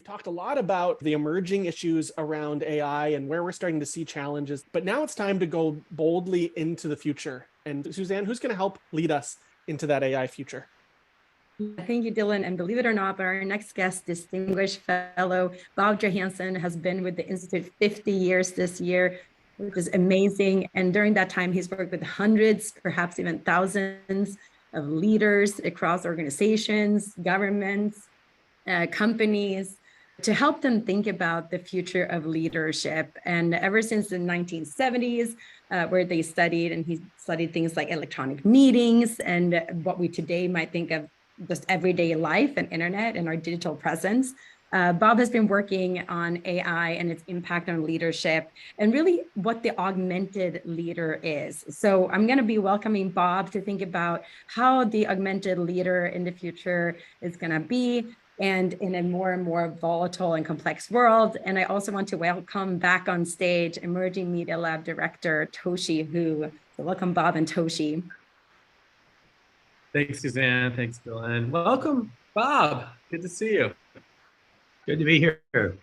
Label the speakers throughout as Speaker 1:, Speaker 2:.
Speaker 1: talked a lot about the emerging issues around AI and where we're starting to see challenges, but now it's time to go boldly into the future. And Suzanne, who's going to help lead us into that AI future?
Speaker 2: Thank you, Dylan. And believe it or not, but our next guest, distinguished fellow Bob Johansen, has been with the Institute 50 years this year, which is amazing. And during that time, he's worked with hundreds, perhaps even thousands of leaders across organizations, governments, companies, to help them think about the future of leadership. And ever since the 1970s, where they studied, and he studied things like electronic meetings and what we today might think of just everyday life and internet and our digital presence. Bob has been working on AI and its impact on leadership and really what the augmented leader is. So I'm going to be welcoming Bob to think about how the augmented leader in the future is going to be, and in a more and more volatile and complex world. And I also want to welcome back on stage Emerging Media Lab Director Toshi Hu. So welcome, Bob and Toshi.
Speaker 3: Thanks, Suzanne. Thanks, Dylan. Welcome, Bob. Good to see you.
Speaker 4: Good to be here.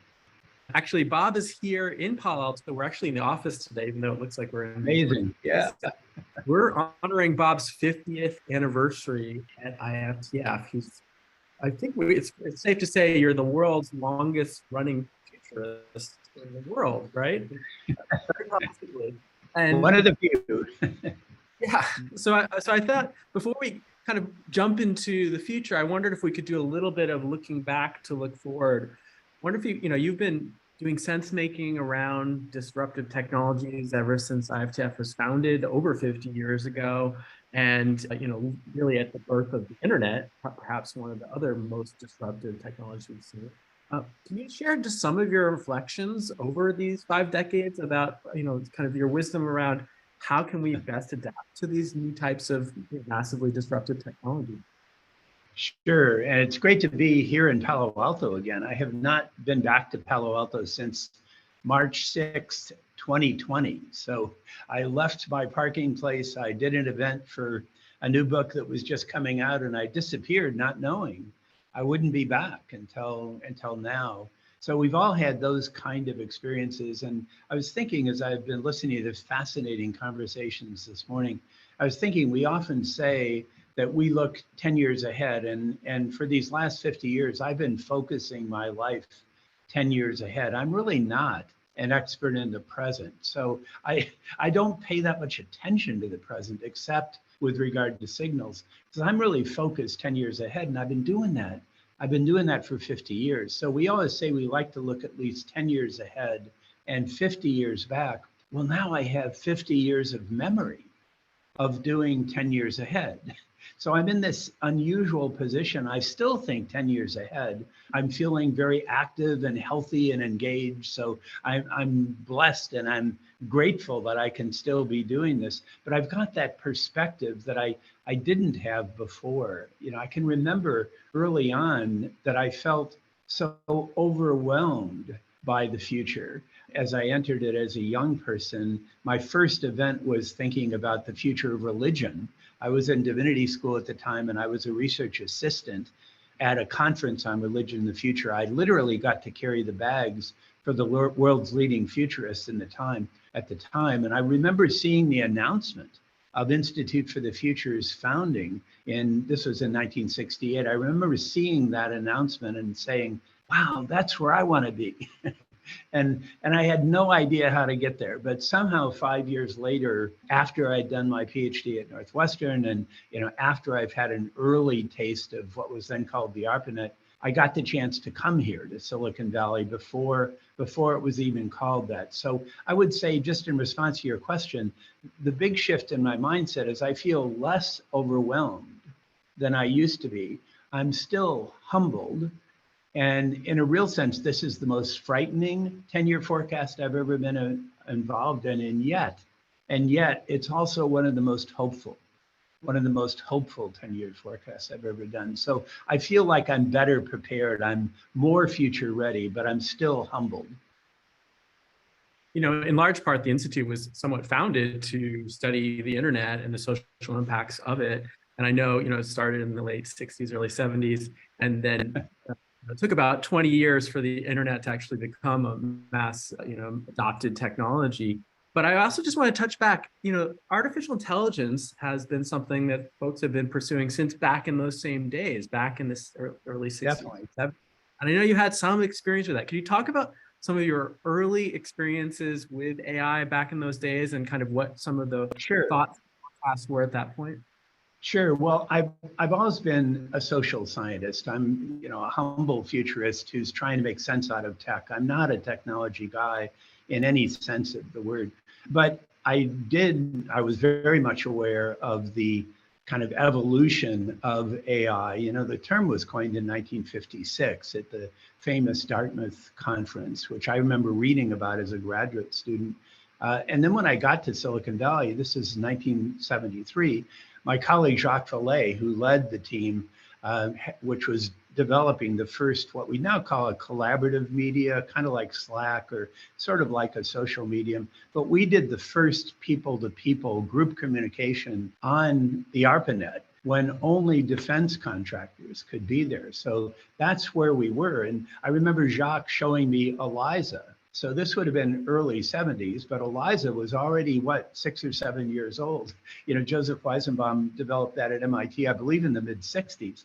Speaker 3: Actually, Bob is here in Palo Alto. We're actually in the office today, even though it looks like we're in.
Speaker 4: Amazing. Yeah.
Speaker 3: We're honoring Bob's 50th anniversary at IFTF. I think it's safe to say you're the world's longest running futurist in the world, right? Very possibly.
Speaker 4: And one of the few.
Speaker 3: Yeah. So I thought before we kind of jump into the future, I wondered if we could do a little bit of looking back to look forward. I wonder if you've been doing sense making around disruptive technologies ever since IFTF was founded over 50 years ago. And, really at the birth of the internet, perhaps one of the other most disruptive technologies we've seen. Can you share just some of your reflections over these 5 decades about, kind of your wisdom around how can we best adapt to these new types of massively disruptive technology?
Speaker 4: Sure. And it's great to be here in Palo Alto again. I have not been back to Palo Alto since March 6th, 2020. So I left my parking place. I did an event for a new book that was just coming out, and I disappeared not knowing I wouldn't be back until now. So we've all had those kind of experiences. And I was thinking, as I've been listening to this fascinating conversations this morning, I was thinking we often say that we look 10 years ahead. And for these last 50 years, I've been focusing my life 10 years ahead. I'm really not an expert in the present. So I don't pay that much attention to the present, except with regard to signals, because I'm really focused 10 years ahead. And I've been doing that. I've been doing that for 50 years. So we always say we like to look at least 10 years ahead and 50 years back. Well, now I have 50 years of memory of doing 10 years ahead. So I'm in this unusual position. I still think 10 years ahead. I'm feeling very active and healthy and engaged. So I'm blessed and I'm grateful that I can still be doing this. But I've got that perspective that I didn't have before. I can remember early on that I felt so overwhelmed by the future. As I entered it as a young person, my first event was thinking about the future of religion. I was in divinity school at the time, and I was a research assistant at a conference on religion in the future. I literally got to carry the bags for the world's leading futurists at the time. And I remember seeing the announcement of Institute for the Future's founding, this was in 1968. I remember seeing that announcement and saying, wow, that's where I want to be. And I had no idea how to get there, but somehow 5 years later, after I'd done my PhD at Northwestern, and after I've had an early taste of what was then called the ARPANET, I got the chance to come here to Silicon Valley before it was even called that. So I would say, just in response to your question, the big shift in my mindset is I feel less overwhelmed than I used to be. I'm still humbled. And in a real sense, this is the most frightening 10-year forecast I've ever been involved in. And yet it's also one of the most hopeful 10-year forecasts I've ever done. So I feel like I'm better prepared. I'm more future ready, but I'm still humbled.
Speaker 3: In large part, the Institute was somewhat founded to study the internet and the social impacts of it. And I know, it started in the late 60s, early 70s, and then It took about 20 years for the internet to actually become a mass, adopted technology. But I also just want to touch back, artificial intelligence has been something that folks have been pursuing since back in those same days, back in this early 60s.
Speaker 4: Definitely.
Speaker 3: And I know you had some experience with that. Can you talk about some of your early experiences with AI back in those days and kind of what some of the
Speaker 4: Sure.
Speaker 3: thoughts were at that point?
Speaker 4: Sure. Well, I've always been a social scientist. I'm, a humble futurist who's trying to make sense out of tech. I'm not a technology guy in any sense of the word, but I was very much aware of the kind of evolution of AI. The term was coined in 1956 at the famous Dartmouth conference, which I remember reading about as a graduate student. And then when I got to Silicon Valley, this is 1973, my colleague Jacques Vallée, who led the team, which was developing the first, what we now call a collaborative media, kind of like Slack or sort of like a social medium. But we did the first people-to-people group communication on the ARPANET when only defense contractors could be there. So that's where we were. And I remember Jacques showing me ELIZA. So this would have been early 70s, but ELIZA was already, 6 or 7 years old. Joseph Weizenbaum developed that at MIT, I believe in the mid 60s.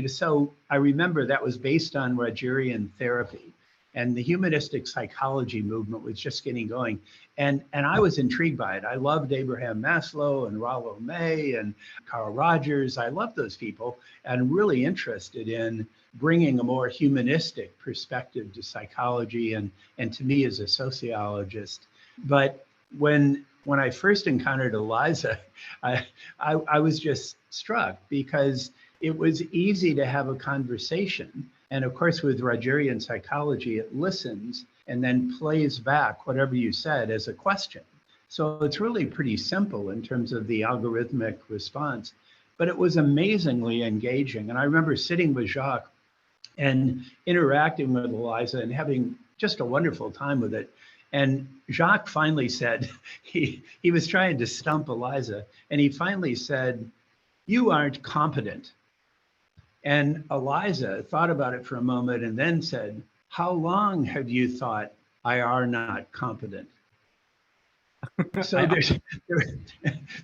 Speaker 4: So I remember that was based on Rogerian therapy, and the humanistic psychology movement was just getting going. And I was intrigued by it. I loved Abraham Maslow and Rollo May and Carl Rogers. I loved those people and really interested in bringing a more humanistic perspective to psychology and to me as a sociologist. But when I first encountered ELIZA, I was just struck because it was easy to have a conversation. And of course, with Rogerian psychology, it listens and then plays back whatever you said as a question. So it's really pretty simple in terms of the algorithmic response, but it was amazingly engaging. And I remember sitting with Jacques and interacting with ELIZA and having just a wonderful time with it. And Jacques finally said, he was trying to stump ELIZA, and he finally said, "You aren't competent." And ELIZA thought about it for a moment and then said, "How long have you thought I are not competent?" So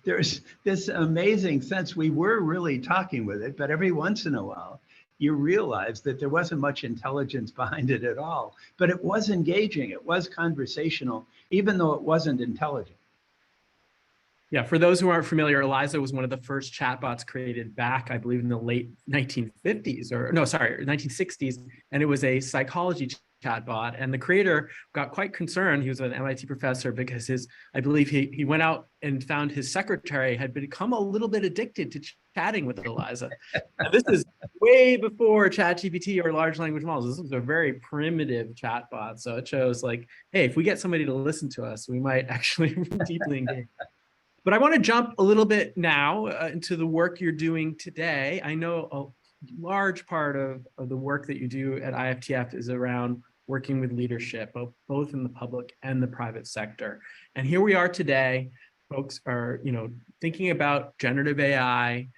Speaker 4: there's this amazing sense. We were really talking with it, but every once in a while, you realize that there wasn't much intelligence behind it at all, but it was engaging, it was conversational, even though it wasn't intelligent.
Speaker 3: Yeah, for those who aren't familiar, ELIZA was one of the first chatbots created back, I believe, in the late 1950s, 1960s, and it was a psychology chatbot. And the creator got quite concerned. He was an MIT professor because I believe he went out and found his secretary had become a little bit addicted to chatting with ELIZA. And this is way before ChatGPT or large language models. This was a very primitive chatbot. So it shows like, hey, if we get somebody to listen to us, we might actually deeply engage. But I want to jump a little bit now into the work you're doing today. I know a large part of the work that you do at IFTF is around working with leadership, both in the public and the private sector. And here we are today. Folks are, thinking about generative AI,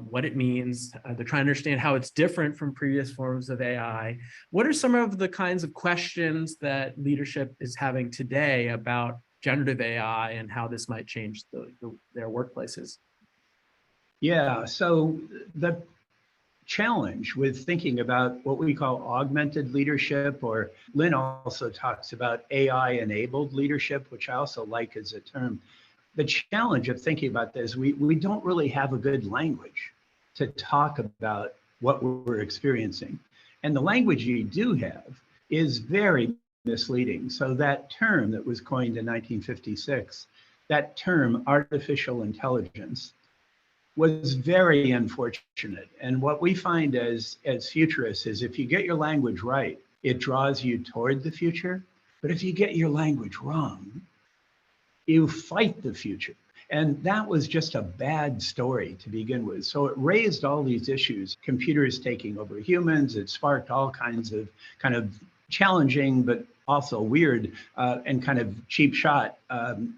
Speaker 3: what it means. They're trying to understand how it's different from previous forms of AI. What are some of the kinds of questions that leadership is having today about generative AI and how this might change their workplaces?
Speaker 4: Yeah, so the challenge with thinking about what we call augmented leadership, or Lynn also talks about AI-enabled leadership, which I also like as a term. The challenge of thinking about this, we don't really have a good language to talk about what we're experiencing. And the language you do have is very misleading. So that term that was coined in 1956, that term artificial intelligence, was very unfortunate. And what we find as futurists is if you get your language right, it draws you toward the future. But if you get your language wrong, you fight the future. And that was just a bad story to begin with. So it raised all these issues, computers taking over humans. It sparked all kinds of kind of challenging but also weird and kind of cheap shot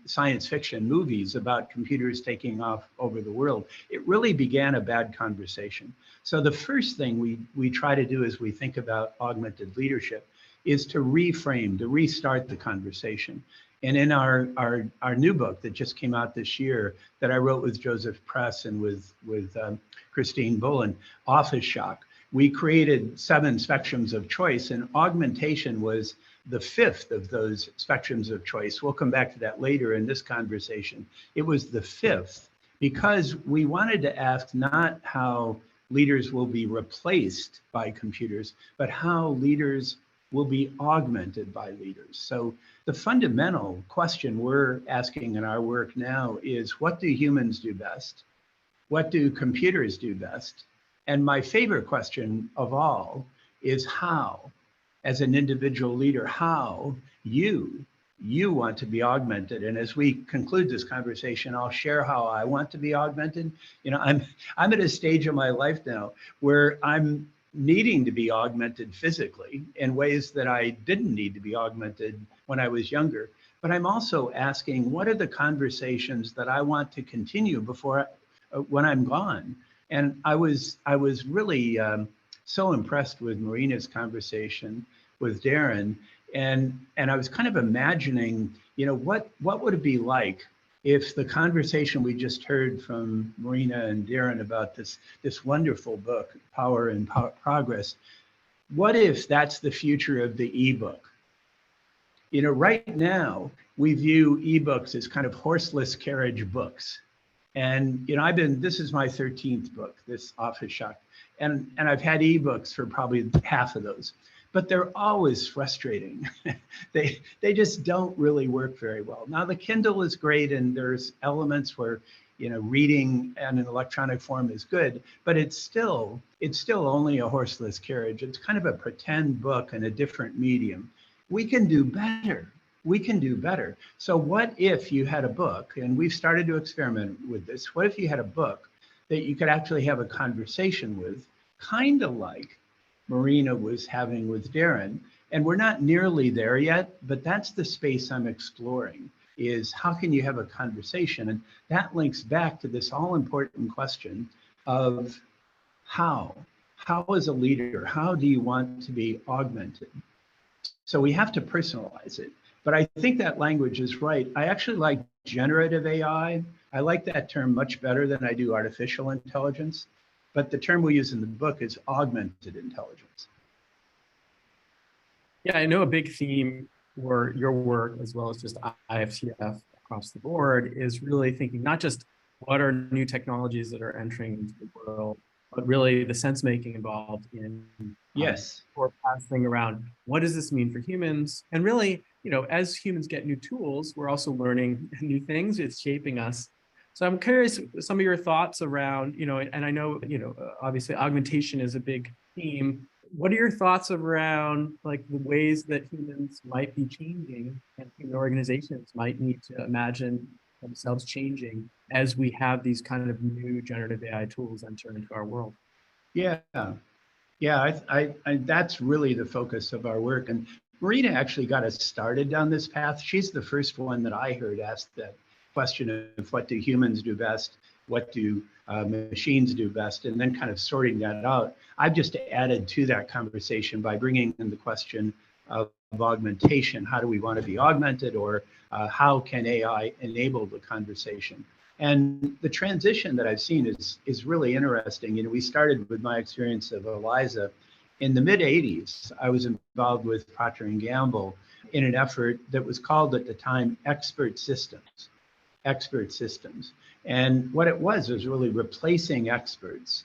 Speaker 4: science fiction movies about computers taking off over the world. It really began a bad conversation. So the first thing we try to do as we think about augmented leadership is to reframe, to restart the conversation. And in our new book that just came out this year that I wrote with Joseph Press and with Christine Bullen, Office Shock, we created 7 spectrums of choice, and augmentation was the 5th of those spectrums of choice. We'll come back to that later in this conversation. It was the 5th because we wanted to ask not how leaders will be replaced by computers, but how leaders will be augmented by leaders. So the fundamental question we're asking in our work now is, what do humans do best? What do computers do best? And my favorite question of all is how, as an individual leader, how you want to be augmented. And as we conclude this conversation, I'll share how I want to be augmented. You know, I'm at a stage of my life now where I'm needing to be augmented physically in ways that I didn't need to be augmented when I was younger. But I'm also asking, what are the conversations that I want to continue before when I'm gone? And I was really so impressed with Marina's conversation with Darren, and I was kind of imagining, you know, what would it be like if the conversation we just heard from Marina and Darren about this wonderful book, Power and Progress, what if that's the future of the ebook? You know, right now we view ebooks as kind of horseless carriage books. And, you know, this is my 13th book, this Office Shock. And I've had ebooks for probably half of those, but they're always frustrating. They just don't really work very well. Now the Kindle is great, and there's elements where, you know, reading in an electronic form is good, but it's still only a horseless carriage. It's kind of a pretend book in a different medium. We can do better. We can do better. So what if you had a book, and we've started to experiment with this, what if you had a book that you could actually have a conversation with, kind of like Marina was having with Darren? And we're not nearly there yet, but that's the space I'm exploring, is how can you have a conversation? And that links back to this all-important question of how as a leader, how do you want to be augmented? So we have to personalize it. But I think that language is right. I actually like generative AI. I like that term much better than I do artificial intelligence. But the term we use in the book is augmented intelligence.
Speaker 3: Yeah, I know a big theme for your work, as well as just IFTF across the board, is really thinking not just what are new technologies that are entering into the world, but really the sense making involved in forecasting around what does this mean for humans. And really, you know, as humans get new tools, we're also learning new things. It's shaping us. So I'm curious some of your thoughts around, you know, and I know, you know, obviously augmentation is a big theme. What are your thoughts around like the ways that humans might be changing and human organizations might need to imagine themselves changing as we have these kind of new generative AI tools enter into our world?
Speaker 4: Yeah, I that's really the focus of our work. And Marina actually got us started down this path. She's the first one that I heard ask that question of what do humans do best, what do machines do best, and then kind of sorting that out. I've just added to that conversation by bringing in the question of augmentation. How do we want to be augmented, or how can AI enable the conversation? And the transition that I've seen is really interesting. You know, we started with my experience of ELIZA. In the mid-'80s, I was involved with Procter & Gamble in an effort that was called at the time Expert Systems. And what it was really replacing experts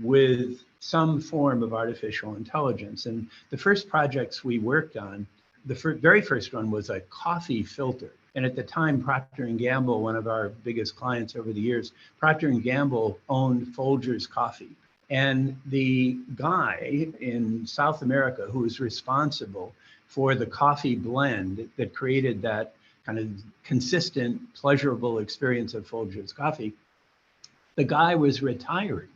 Speaker 4: with some form of artificial intelligence. And the first projects we worked on, the very first one was a coffee filter. And at the time, Procter & Gamble, one of our biggest clients over the years, Procter & Gamble owned Folgers Coffee. And the guy in South America who was responsible for the coffee blend that created that kind of consistent, pleasurable experience of Folgers Coffee, the guy was retiring.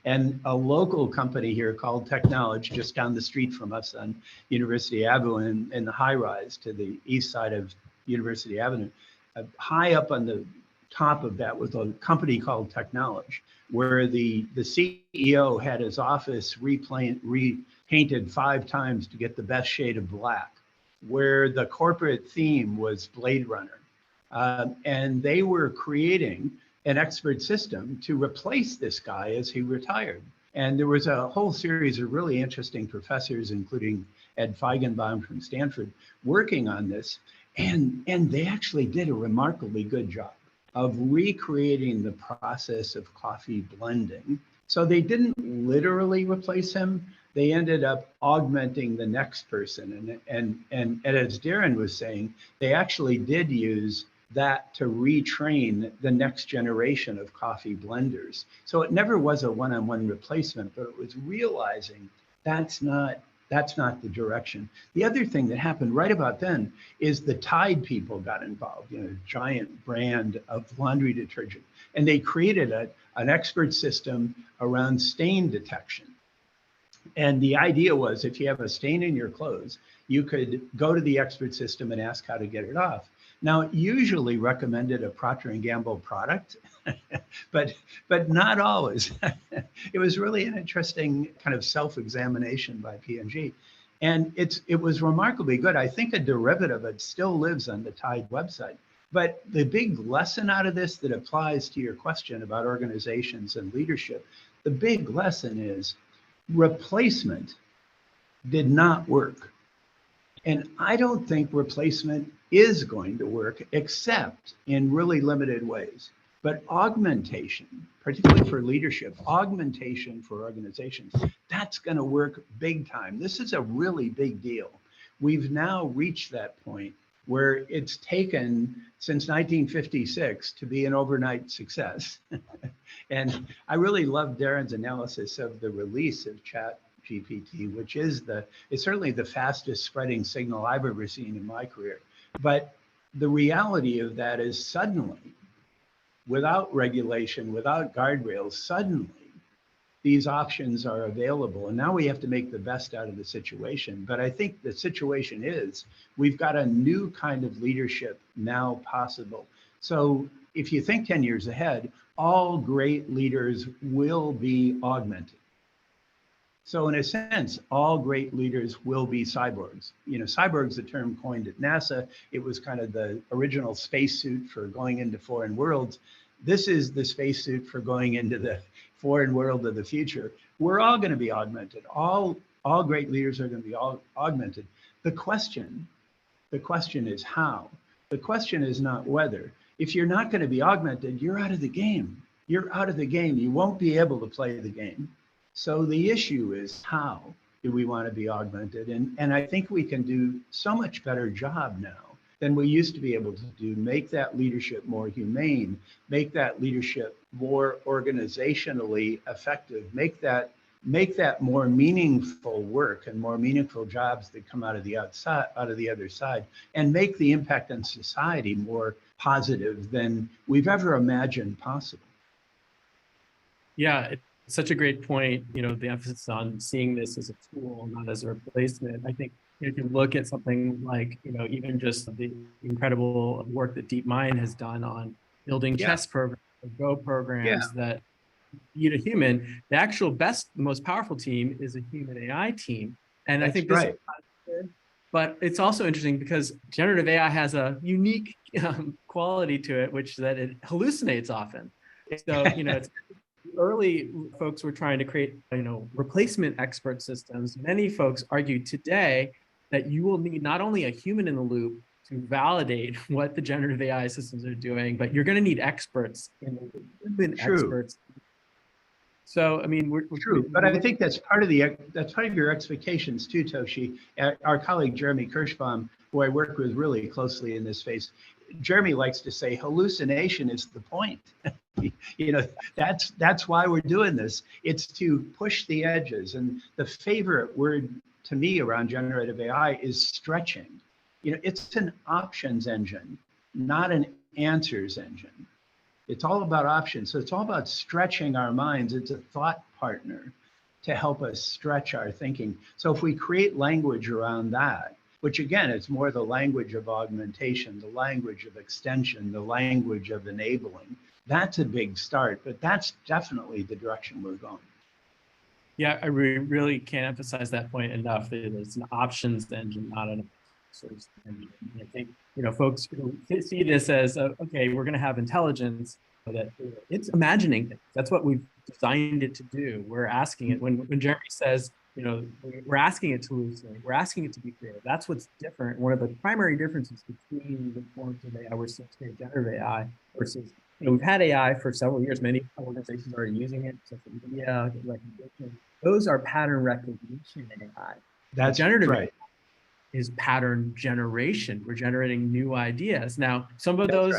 Speaker 4: And a local company here called Technology, just down the street from us on University Avenue in the high rise to the east side of University Avenue, high up on the top of that was a company called Technology, where the CEO had his office repainted 5 times to get the best shade of black, where the corporate theme was Blade Runner. And they were creating an expert system to replace this guy as he retired. And there was a whole series of really interesting professors, including Ed Feigenbaum from Stanford, working on this. And they actually did a remarkably good job of recreating the process of coffee blending. So they didn't literally replace him. They ended up augmenting the next person. And as Darren was saying, they actually did use that to retrain the next generation of coffee blenders. So it never was a one-on-one replacement, but it was realizing that's not the direction. The other thing that happened right about then is the Tide people got involved, a giant brand of laundry detergent, and they created an expert system around stain detection. And the idea was, if you have a stain in your clothes, you could go to the expert system and ask how to get it off. Now, it usually recommended a Procter & Gamble product, but not always. It was really an interesting kind of self-examination by P&G. And it was remarkably good. I think a derivative of it still lives on the Tide website. But the big lesson out of this that applies to your question about organizations and leadership, the big lesson is replacement did not work. And I don't think replacement is going to work except in really limited ways. But augmentation, particularly for leadership, augmentation for organizations, that's going to work big time. This is a really big deal. We've now reached that point where it's taken since 1956 to be an overnight success. And I really love Darren's analysis of the release of ChatGPT, which is it's certainly the fastest spreading signal I've ever seen in my career. But the reality of that is suddenly, without regulation, without guardrails, suddenly these options are available. And now we have to make the best out of the situation. But I think the situation is we've got a new kind of leadership now possible. So if you think 10 years ahead, all great leaders will be augmented. So in a sense, all great leaders will be cyborgs. Cyborg's a term coined at NASA. It was kind of the original spacesuit for going into foreign worlds. This is the spacesuit for going into the foreign world of the future. We're all going to be augmented. All great leaders are going to be augmented. The question is how. The question is not whether. If you're not going to be augmented, you're out of the game. You're out of the game. You won't be able to play the game. So the issue is, how do we want to be augmented? And I think we can do so much better job now than we used to be able to do. Make that leadership more humane, make that leadership more organizationally effective, make that more meaningful work and more meaningful jobs that come out of the other side, and make the impact on society more positive than we've ever imagined possible.
Speaker 3: Yeah, it's such a great point. The emphasis on seeing this as a tool, not as a replacement. I think if you look at something like, even just the incredible work that DeepMind has done on building chess programs, Go programs that beat a human, the actual best, most powerful team is a human AI team. And I think this is good, but it's also interesting because generative AI has a unique quality to it, which is that it hallucinates often. So, it's early folks were trying to create, replacement expert systems. Many folks argue today that you will need not only a human in the loop to validate what the generative AI systems are doing, but you're going to need experts in the loop, human experts. So, I mean, we're
Speaker 4: true, but I think that's part of your expectations too, Toshi. Our colleague Jeremy Kirschbaum, who I work with really closely in this space, Jeremy likes to say hallucination is the point. That's why we're doing this. It's to push the edges. And the favorite word to me around generative AI is stretching. It's an options engine, not an answers engine. It's all about options. So it's all about stretching our minds. It's a thought partner to help us stretch our thinking. So if we create language around that, which again, is more the language of augmentation, the language of extension, the language of enabling, that's a big start, but that's definitely the direction we're going.
Speaker 3: Yeah, I really can't emphasize that point enough. It's an options engine, not an source engine. I think, folks who see this as, okay, we're going to have intelligence, that it's imagining things. That's what we've designed it to do. We're asking it, when Jeremy says, we're asking it to hallucinate, we're asking it to be creative. That's what's different. One of the primary differences between the forms of AI we're seeing today, generative AI, versus, we've had AI for several years. Many organizations are using it, social media, recognition. Those are pattern recognition AI.
Speaker 4: That's
Speaker 3: generative
Speaker 4: right.
Speaker 3: is pattern generation. We're generating new ideas. Now, some of those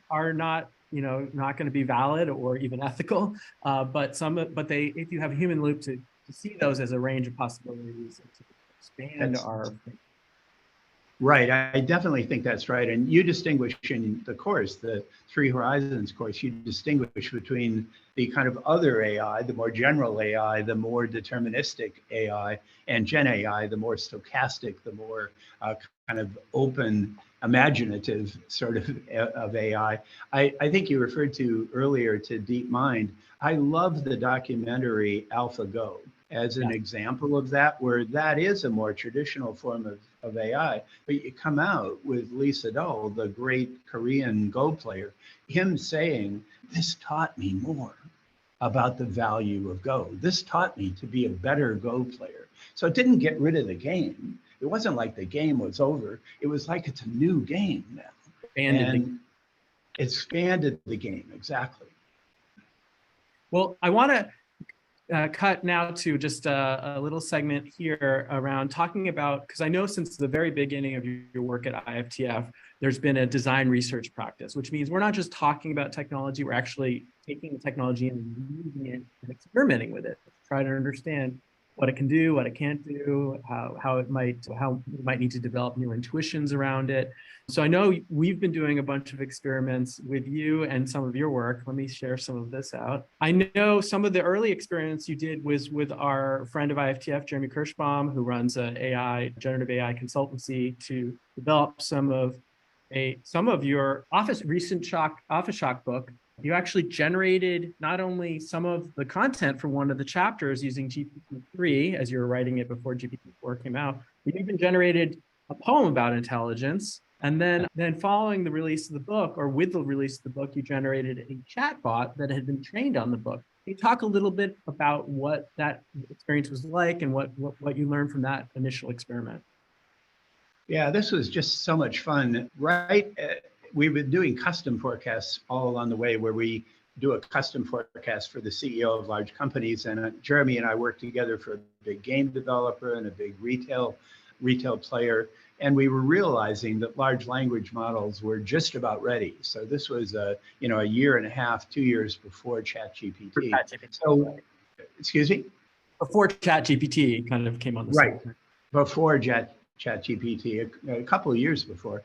Speaker 3: are not, not going to be valid or even ethical, but if you have a human loop to see those as a range of possibilities, to expand our thinking.
Speaker 4: Right, I definitely think that's right. And you distinguish in the course, the Three Horizons course, you distinguish between the kind of other AI, the more general AI, the more deterministic AI, and Gen AI, the more stochastic, the more kind of open, imaginative sort of AI. I think you referred to earlier to DeepMind. I love the documentary AlphaGo as an example of that, where that is a more traditional form of AI. But you come out with Lee Sedol, the great Korean Go player, him saying, this taught me more about the value of Go. This taught me to be a better Go player. So it didn't get rid of the game. It wasn't like the game was over. It was like it's a new game now. And expanded the game, exactly.
Speaker 3: Well, I want to cut now to just a little segment here around talking about, because I know since the very beginning of your work at IFTF, there's been a design research practice, which means we're not just talking about technology, we're actually taking the technology and using it and experimenting with it, try to understand what it can do, what it can't do, how we might need to develop new intuitions around it. So I know we've been doing a bunch of experiments with you and some of your work. Let me share some of this out. I know some of the early experiments you did was with our friend of IFTF, Jeremy Kirschbaum, who runs a generative AI consultancy, to develop some of your Office Shock book. You actually generated not only some of the content for one of the chapters using GPT-3 as you were writing it before GPT-4 came out, you even generated a poem about intelligence. And then following the release of the book, or with the release of the book, you generated a chatbot that had been trained on the book. Can you talk a little bit about what that experience was like and what you learned from that initial experiment?
Speaker 4: Yeah, this was just so much fun, right? We've been doing custom forecasts all along the way, where we do a custom forecast for the CEO of large companies. And Jeremy and I worked together for a big game developer and a big retail player. And we were realizing that large language models were just about ready. So this was a year and a half, 2 years before ChatGPT. So, excuse me?
Speaker 3: Before ChatGPT kind of came on the scene.
Speaker 4: Right, before ChatGPT, a couple of years before.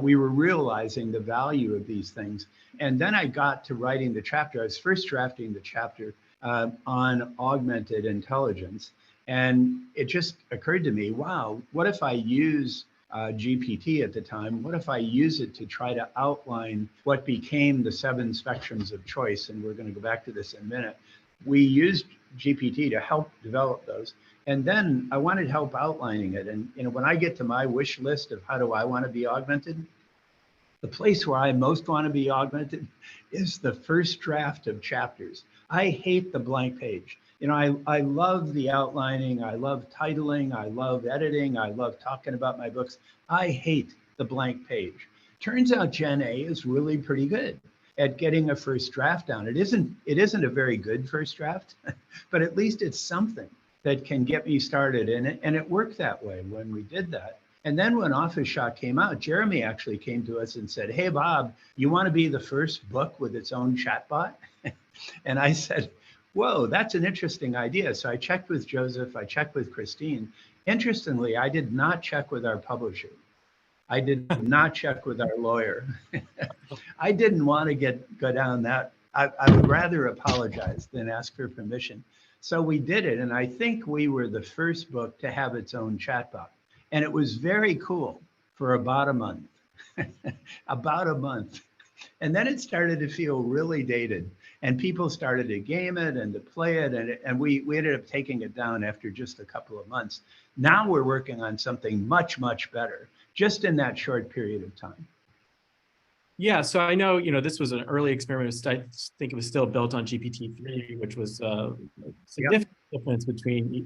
Speaker 4: We were realizing the value of these things. And then I got to writing the chapter. I was first drafting the chapter on augmented intelligence. And it just occurred to me, wow, what if I use GPT at the time? What if I use it to try to outline what became the 7 spectrums of choice? And we're going to go back to this in a minute. We used GPT to help develop those. And then I wanted help outlining it. And when I get to my wish list of how do I want to be augmented, the place where I most want to be augmented is the first draft of chapters. I hate the blank page. I love the outlining. I love titling. I love editing. I love talking about my books. I hate the blank page. Turns out Gen A is really pretty good at getting a first draft down. It isn't a very good first draft, but at least it's something that can get me started. And it worked that way when we did that. And then when Office Shock came out, Jeremy actually came to us and said, hey, Bob, you want to be the first book with its own chatbot? And I said, whoa, that's an interesting idea. So I checked with Joseph, I checked with Christine. Interestingly, I did not check with our publisher. I did not check with our lawyer. I didn't want to go down that. I would rather apologize than ask her permission. So we did it. And I think we were the first book to have its own chatbot. And it was very cool for about a month, about a month. And then it started to feel really dated. And people started to game it and to play it. And we ended up taking it down after just a couple of months. Now we're working on something much, much better, just in that short period of time.
Speaker 3: Yeah, so I know, this was an early experiment. I think it was still built on GPT-3, which was a significant difference between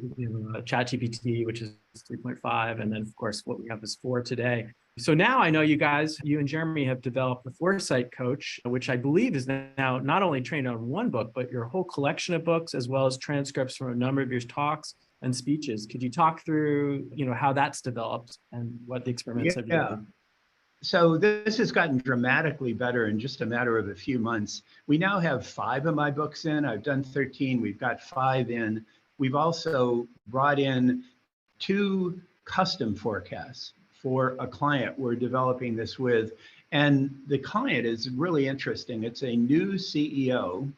Speaker 3: ChatGPT, which is 3.5, and then, of course, what we have is 4 today. So now I know you and Jeremy have developed the Foresight Coach, which I believe is now not only trained on one book, but your whole collection of books, as well as transcripts from a number of your talks and speeches. Could you talk through, how that's developed and what the experiments have been?
Speaker 4: So this has gotten dramatically better in just a matter of a few months. We now have 5 of my books in. I've done 13. We've got 5 in. We've also brought in 2 custom forecasts for a client we're developing this with. And the client is really interesting. It's a new CEO,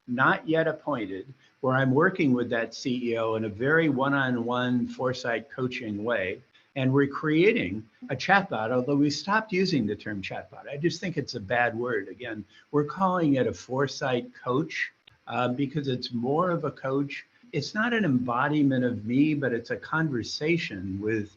Speaker 4: not yet appointed, where I'm working with that CEO in a very one-on-one foresight coaching way. And we're creating a chatbot, although we stopped using the term chatbot. I just think it's a bad word. Again, we're calling it a foresight coach because it's more of a coach. It's not an embodiment of me, but it's a conversation with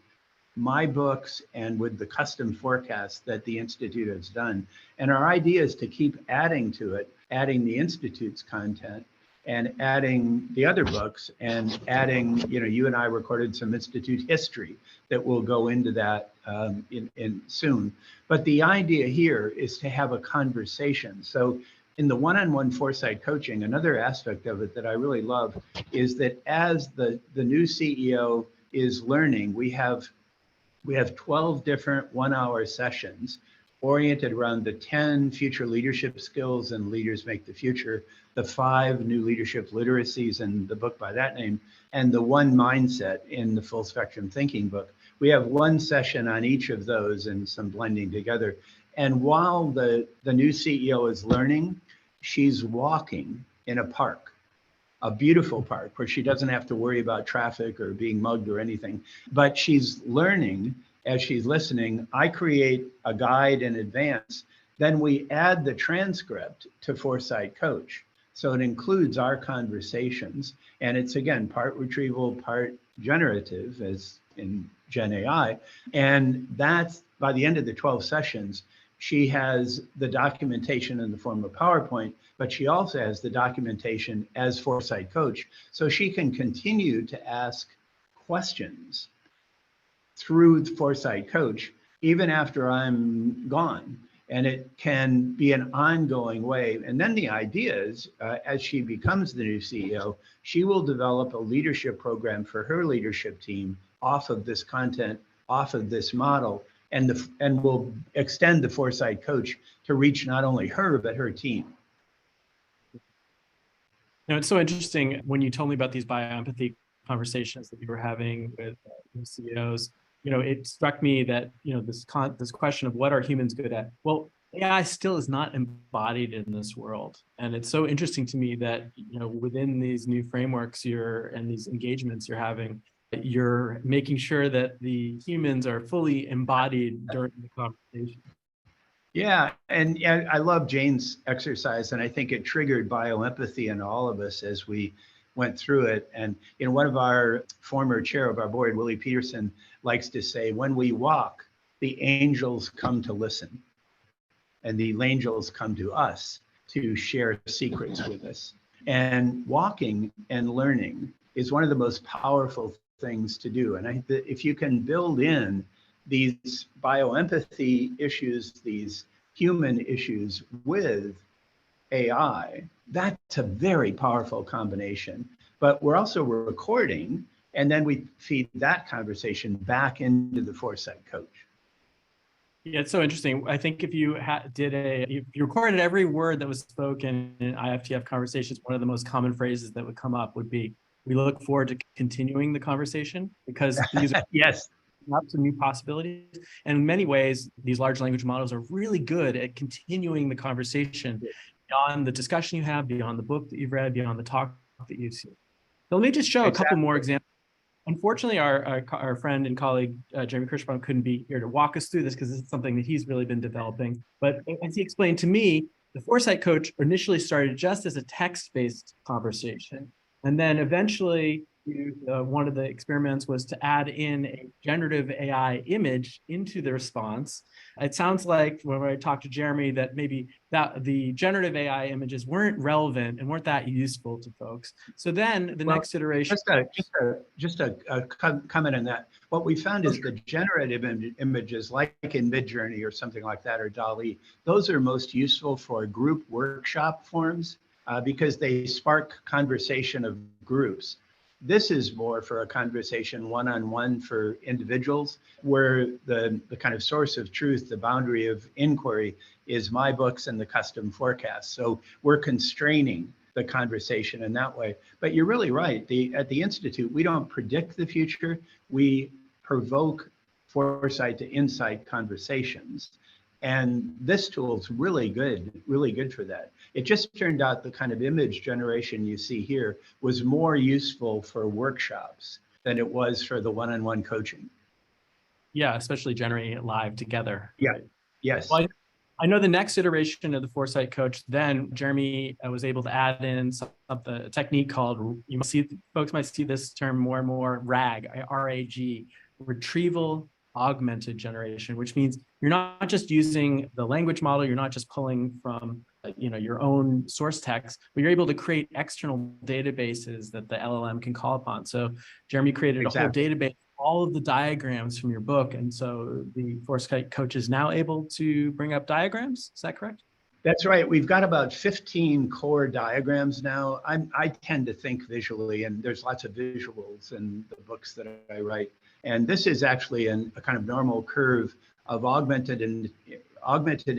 Speaker 4: my books and with the custom forecasts that the Institute has done. And our idea is to keep adding to it, adding the Institute's content and adding the other books and adding, you and I recorded some Institute history that will go into that in soon. But the idea here is to have a conversation. So in the one-on-one foresight coaching, another aspect of it that I really love is that as the new CEO is learning, we have 12 different 1-hour sessions oriented around the 10 future leadership skills and Leaders Make the Future, the 5 new leadership literacies in the book by that name, and the 1 mindset in the Full Spectrum Thinking book. We have 1 session on each of those and some blending together. And while the new CEO is learning, she's walking in a park, a beautiful park where she doesn't have to worry about traffic or being mugged or anything, but she's learning as she's listening. I create a guide in advance. Then we add the transcript to Foresight Coach. So it includes our conversations. And it's, again, part retrieval, part generative, as in Gen AI. And that's by the end of the 12 sessions, she has the documentation in the form of PowerPoint, but she also has the documentation as Foresight Coach. So she can continue to ask questions through the Foresight Coach, even after I'm gone. And it can be an ongoing way. And then the idea is, as she becomes the new CEO, she will develop a leadership program for her leadership team off of this content, off of this model, and will extend the Foresight Coach to reach not only her, but her team.
Speaker 3: Now, it's so interesting when you told me about these bioempathy conversations that you were having with CEOs. It struck me that, this question of what are humans good at? Well, AI still is not embodied in this world. And it's so interesting to me that, within these new frameworks and these engagements you're having, you're making sure that the humans are fully embodied during the conversation.
Speaker 4: Yeah, and I love Jane's exercise, and I think it triggered bioempathy in all of us as we went through it. And one of our former chair of our board, Willie Peterson, likes to say, when we walk, the angels come to listen, and the angels come to us to share secrets with us. And walking and learning is one of the most powerful things to do. And if you can build in these bioempathy issues, these human issues with AI, that's a very powerful combination. But we're also recording, and then we feed that conversation back into the Foresight Coach.
Speaker 3: Yeah, it's so interesting. I think if you if you recorded every word that was spoken in IFTF conversations, one of the most common phrases that would come up would be, "We look forward to continuing the conversation," because these are
Speaker 4: yes.
Speaker 3: up some new possibilities. And in many ways, these large language models are really good at continuing the conversation beyond the discussion you have, beyond the book that you've read, beyond the talk that you've seen. So let me just show a couple more examples. Unfortunately, our friend and colleague, Jeremy Kirschbaum, couldn't be here to walk us through this because this is something that he's really been developing. But as he explained to me, the Foresight Coach initially started just as a text-based conversation. And then eventually, one of the experiments was to add in a generative AI image into the response. It sounds like when I talked to Jeremy that maybe that the generative AI images weren't relevant and weren't that useful to folks. So then the next iteration.
Speaker 4: Just a comment on that. What we found is the generative images like in Midjourney or something like that, or DALL-E, those are most useful for group workshop forums because they spark conversation of groups. This is more for a conversation one-on-one for individuals, where the kind of source of truth, the boundary of inquiry, is my books and the custom forecast. So we're constraining the conversation in that way. But you're really right. At the Institute, we don't predict the future. We provoke foresight to insight conversations. And this tool is really good for that. It just turned out the kind of image generation you see here was more useful for workshops than it was for the one-on-one coaching.
Speaker 3: Yeah, especially generating it live together.
Speaker 4: Yeah, yes.
Speaker 3: Well, I know the next iteration of the Foresight Coach, then Jeremy was able to add in some of the technique called, folks might see this term more and more, RAG, R-A-G, retrieval augmented generation, which means you're not just using the language model, you're not just pulling from your own source text, but you're able to create external databases that the LLM can call upon. So Jeremy created a whole database, all of the diagrams from your book, and so the Foresight Coach is now able to bring up diagrams. Is that correct?
Speaker 4: That's right. We've got about 15 core diagrams now. I tend to think visually, and there's lots of visuals in the books that I write. And this is actually a kind of normal curve of augmented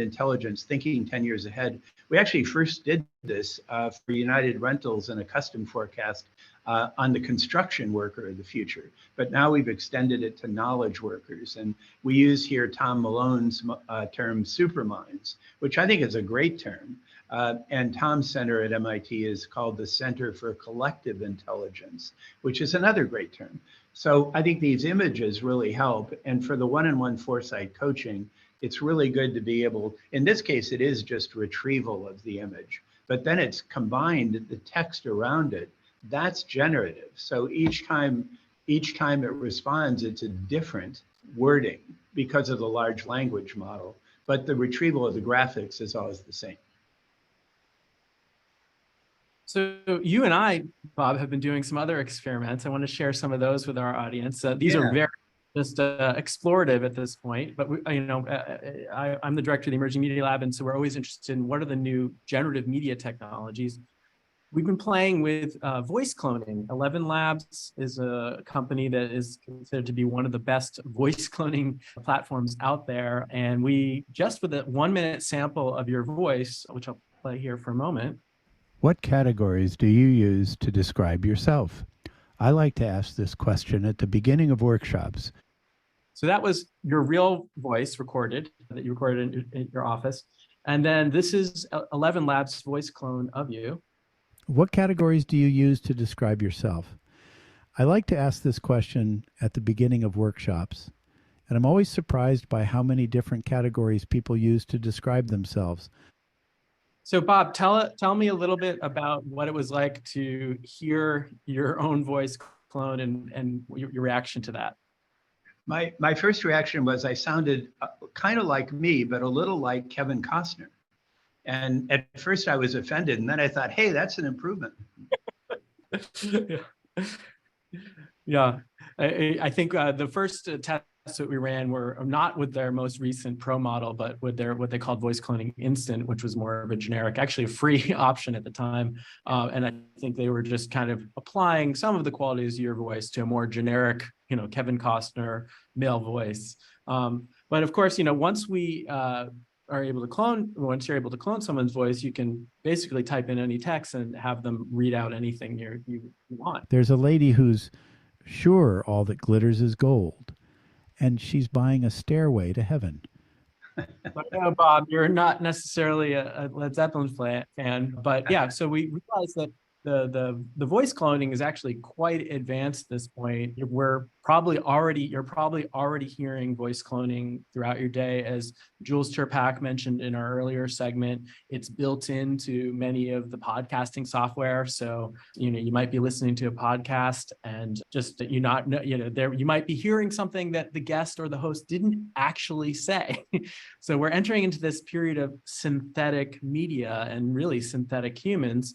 Speaker 4: intelligence thinking 10 years ahead. We actually first did this for United Rentals in a custom forecast on the construction worker of the future. But now we've extended it to knowledge workers. And we use here Tom Malone's term superminds, which I think is a great term. And Tom's center at MIT is called the Center for Collective Intelligence, which is another great term. So I think these images really help. And for the one-on-one foresight coaching, it's really good to be able, in this case, it is just retrieval of the image, but then it's combined the text around it. That's generative. So each time it responds, it's a different wording because of the large language model, but the retrieval of the graphics is always the same.
Speaker 3: So you and I, Bob, have been doing some other experiments. I want to share some of those with our audience. These are very just explorative at this point, but I'm the director of the Emerging Media Lab, and so we're always interested in what are the new generative media technologies. We've been playing with voice cloning. 11 Labs is a company that is considered to be one of the best voice cloning platforms out there. And we just with a 1-minute sample of your voice, which I'll play here for a moment.
Speaker 5: What categories do you use to describe yourself? I like to ask this question at the beginning of workshops.
Speaker 3: So that was your real voice recorded, that you recorded in your office. And then this is 11 Labs voice clone of you.
Speaker 5: What categories do you use to describe yourself? I like to ask this question at the beginning of workshops, and I'm always surprised by how many different categories people use to describe themselves.
Speaker 3: So Bob, tell me a little bit about what it was like to hear your own voice clone and your reaction to that.
Speaker 4: My first reaction was I sounded kind of like me, but a little like Kevin Costner. And at first I was offended, and then I thought, hey, that's an improvement.
Speaker 3: Yeah. I think the first tests that we ran were not with their most recent Pro model, but with their what they called Voice Cloning Instant, which was more of a generic, actually a free option at the time. And I think they were just kind of applying some of the qualities of your voice to a more generic, Kevin Costner male voice. But of course, once we once you're able to clone someone's voice, you can basically type in any text and have them read out anything you want.
Speaker 5: There's a lady who's sure all that glitters is gold. and she's buying a stairway to heaven.
Speaker 3: I know, Bob, you're not necessarily a Led Zeppelin fan, but yeah, so we realized that the voice cloning is actually quite advanced at this point. You're probably already hearing voice cloning throughout your day. As Jules Terpak mentioned in our earlier segment, it's built into many of the podcasting software. So, you might be listening to a podcast and just that you might be hearing something that the guest or the host didn't actually say. So we're entering into this period of synthetic media and really synthetic humans.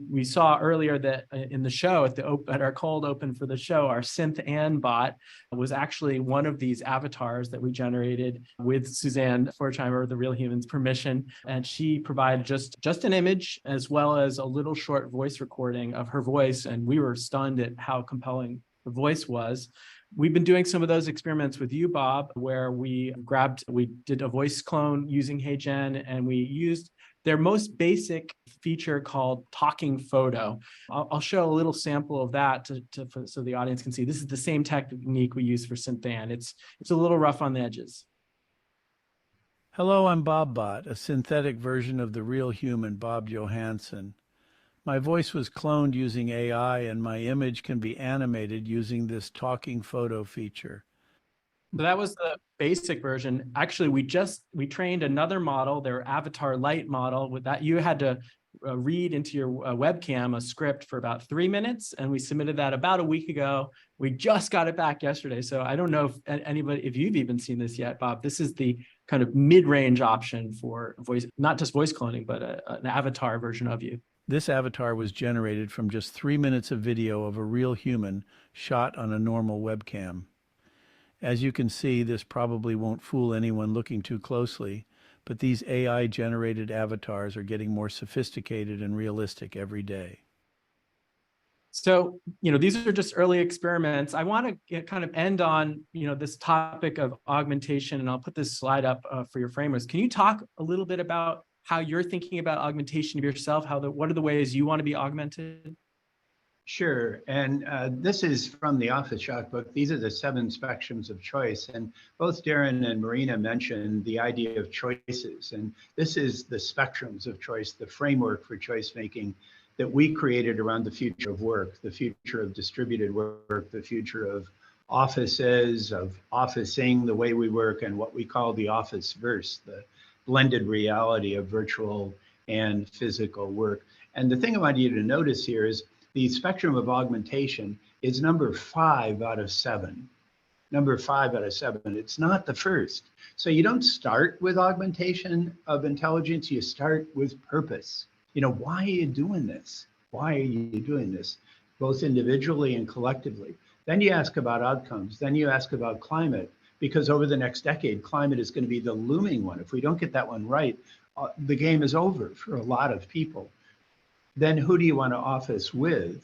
Speaker 3: We saw earlier that in the show at our cold open for the show, our Synth Ann bot was actually one of these avatars that we generated with Suzanne Forchheimer, the Real Humans' permission, and she provided just an image as well as a little short voice recording of her voice, and we were stunned at how compelling the voice was. We've been doing some of those experiments with you, Bob, where we did a voice clone using HeyGen, and we used their most basic feature called Talking Photo. I'll show a little sample of that so the audience can see. This is the same technique we use for Synth Ann. It's a little rough on the edges.
Speaker 5: Hello, I'm BobBot, a synthetic version of the real human Bob Johansen. My voice was cloned using AI, and my image can be animated using this talking photo feature.
Speaker 3: So that was the basic version. Actually, we trained another model, their Avatar Lite model. With that, you had to read into your webcam a script for about 3 minutes, and we submitted that about a week ago. We just got it back yesterday. So I don't know if you've even seen this yet, Bob. This is the kind of mid-range option for voice, not just voice cloning, but an avatar version of you.
Speaker 5: This avatar was generated from just 3 minutes of video of a real human shot on a normal webcam. As you can see, this probably won't fool anyone looking too closely, but these AI-generated avatars are getting more sophisticated and realistic every day.
Speaker 3: So, these are just early experiments. I want to kind of end on, this topic of augmentation, and I'll put this slide up for your framers. Can you talk a little bit about how you're thinking about augmentation of yourself? What are the ways you want to be augmented?
Speaker 4: Sure, and this is from the Office Shock book. These are the 7 spectrums of choice, and both Darren and Marina mentioned the idea of choices, and this is the spectrums of choice, the framework for choice making that we created around the future of work, the future of distributed work, the future of offices, of officing, the way we work, and what we call the office verse, the blended reality of virtual and physical work. And the thing I want you to notice here is the spectrum of augmentation is number 5 out of 7. Number 5 out of 7. It's not the first. So you don't start with augmentation of intelligence, you start with purpose. Why are you doing this? Why are you doing this? Both individually and collectively. Then you ask about outcomes. Then you ask about climate, because over the next decade, climate is going to be the looming one. If we don't get that one right, the game is over for a lot of people. Then who do you want to office with?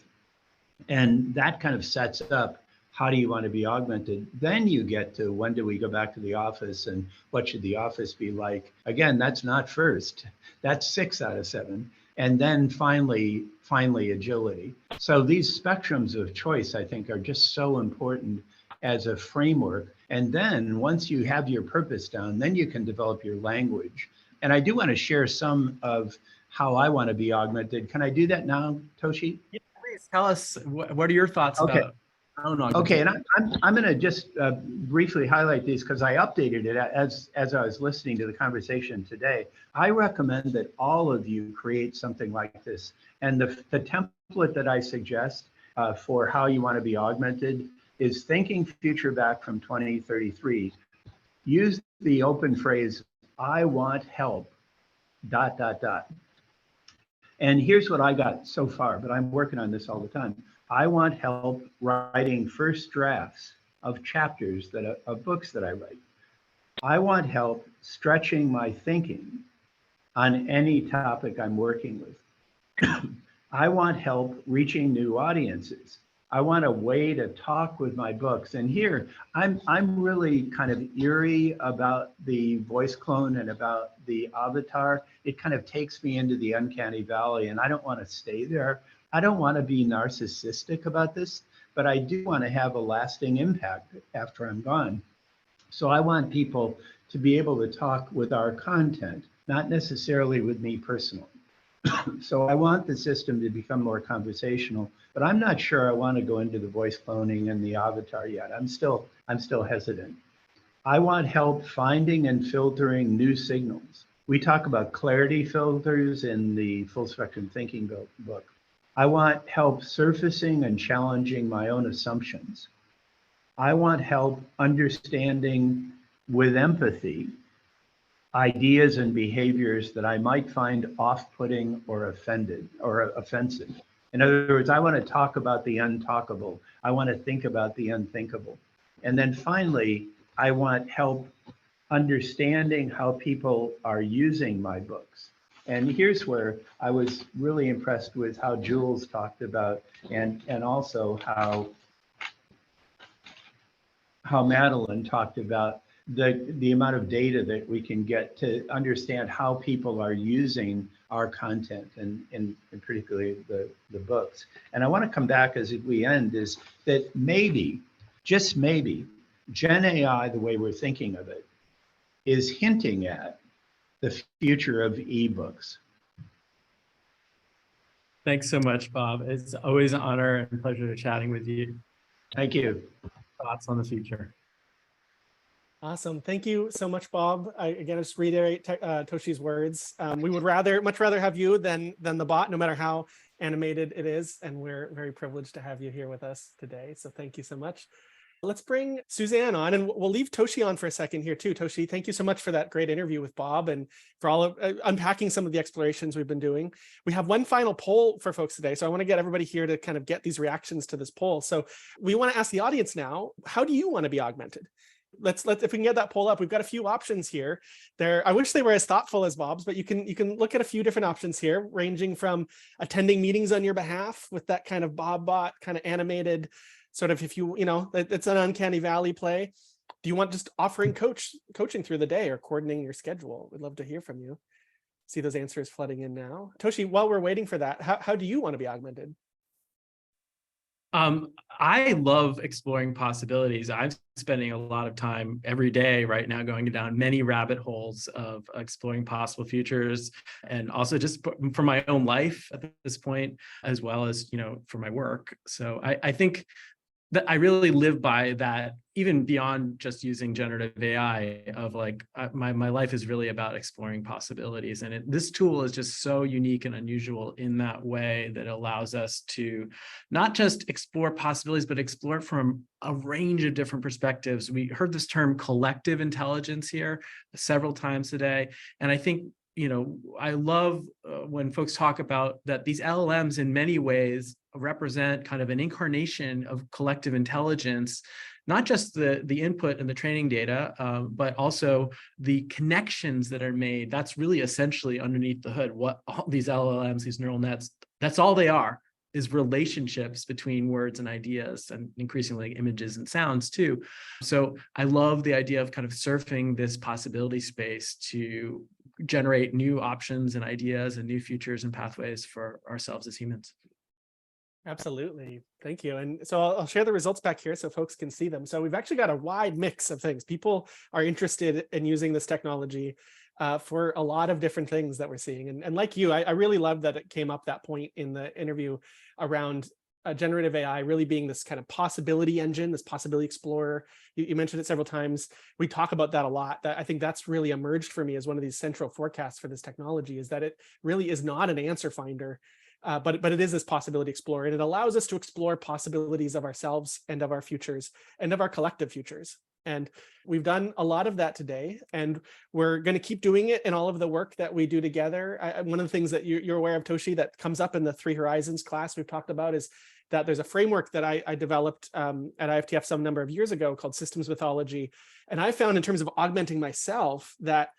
Speaker 4: And that kind of sets up how do you want to be augmented. Then you get to when do we go back to the office and what should the office be like? Again, that's not first. That's 6 out of 7. And then finally, agility. So these spectrums of choice, I think, are just so important as a framework. And then once you have your purpose down, then you can develop your language. And I do want to share some of how I want to be augmented. Can I do that now, Toshi?
Speaker 3: Yeah, please tell us, what are your thoughts about augmentation?
Speaker 4: Okay, and I'm going to just briefly highlight these because I updated it as I was listening to the conversation today. I recommend that all of you create something like this. And the template that I suggest for how you want to be augmented is thinking future back from 2033. Use the open phrase, I want help, ... And here's what I got so far, but I'm working on this all the time. I want help writing first drafts of chapters of books that I write. I want help stretching my thinking on any topic I'm working with. I want help reaching new audiences. I want a way to talk with my books. And here, I'm really kind of eerie about the voice clone and about the avatar. It kind of takes me into the uncanny valley, and I don't want to stay there. I don't want to be narcissistic about this, but I do want to have a lasting impact after I'm gone. So I want people to be able to talk with our content, not necessarily with me personally. So I want the system to become more conversational, but I'm not sure I want to go into the voice cloning and the avatar yet. I'm still hesitant. I want help finding and filtering new signals. We talk about clarity filters in the Full Spectrum Thinking book. I want help surfacing and challenging my own assumptions. I want help understanding with empathy ideas and behaviors that I might find off-putting or offensive. In other words, I want to talk about the untalkable. I want to think about the unthinkable. And then finally, I want help understanding how people are using my books. And here's where I was really impressed with how Jules talked about, and also how Madeline talked about the amount of data that we can get to understand how people are using our content and particularly the books. And I want to come back as we end is that maybe, just maybe, Gen AI, the way we're thinking of it, is hinting at the future of ebooks.
Speaker 3: Thanks so much, Bob. It's always an honor and pleasure chatting with you.
Speaker 4: Thank you.
Speaker 3: Thoughts on the future?
Speaker 1: Awesome. Thank you so much, Bob. Again, just reiterate Toshi's words. We would much rather have you than the bot, no matter how animated it is. And we're very privileged to have you here with us today. So thank you so much. Let's bring Suzanne on, and we'll leave Toshi on for a second here too. Toshi, thank you so much for that great interview with Bob and for all of unpacking some of the explorations we've been doing. We have one final poll for folks today. So I want to get everybody here to kind of get these reactions to this poll. So we want to ask the audience now, how do you want to be augmented? Let's if we can get that poll up. We've got a few options here. I wish they were as thoughtful as Bob's, but you can look at a few different options here, ranging from attending meetings on your behalf with that kind of Bob bot kind of animated sort of, if you know, it's an uncanny valley play. Do you want just offering coaching through the day or coordinating your schedule? We'd love to hear from you. See those answers flooding in now. Toshi, while we're waiting for that, how do you want to be augmented?
Speaker 3: I love exploring possibilities. I'm spending a lot of time every day right now going down many rabbit holes of exploring possible futures, and also just for my own life at this point, as well as, you know, for my work. So I think that I really live by that, even beyond just using generative AI, of like, my life is really about exploring possibilities. And this tool is just so unique and unusual in that way that it allows us to not just explore possibilities, but explore from a range of different perspectives. We heard this term collective intelligence here several times today. And I think, you know, I love when folks talk about that these LLMs in many ways represent kind of an incarnation of collective intelligence, not just the input and the training data, but also the connections that are made. That's really essentially underneath the hood. What all these LLMs, these neural nets, that's all they are, is relationships between words and ideas, and increasingly images and sounds too. So I love the idea of kind of surfing this possibility space to generate new options and ideas and new futures and pathways for ourselves as humans.
Speaker 1: Absolutely. Thank you. And so I'll share the results back here so folks can see them. So we've actually got a wide mix of things. People are interested in using this technology for a lot of different things that we're seeing. And like you, I really love that it came up that point in the interview around generative AI really being this kind of possibility engine, this possibility explorer. You mentioned it several times. We talk about that a lot. I think that's really emerged for me as one of these central forecasts for this technology, is that it really is not an answer finder, but it is this possibility explorer, and it allows us to explore possibilities of ourselves and of our futures and of our collective futures. And we've done a lot of that today, and we're going to keep doing it in all of the work that we do together. One of the things that you're aware of, Toshi, that comes up in the Three Horizons class we've talked about is that there's a framework that I developed at IFTF some number of years ago called Systems Mythology. And I found, in terms of augmenting myself, that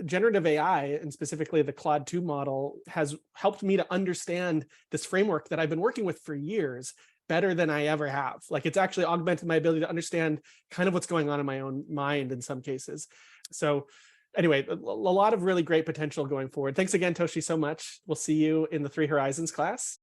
Speaker 1: generative AI, and specifically the Claude 2 model, has helped me to understand this framework that I've been working with for years better than I ever have. Like, it's actually augmented my ability to understand kind of what's going on in my own mind in some cases. So anyway, a lot of really great potential going forward. Thanks again, Toshi, so much. We'll see you in the Three Horizons class.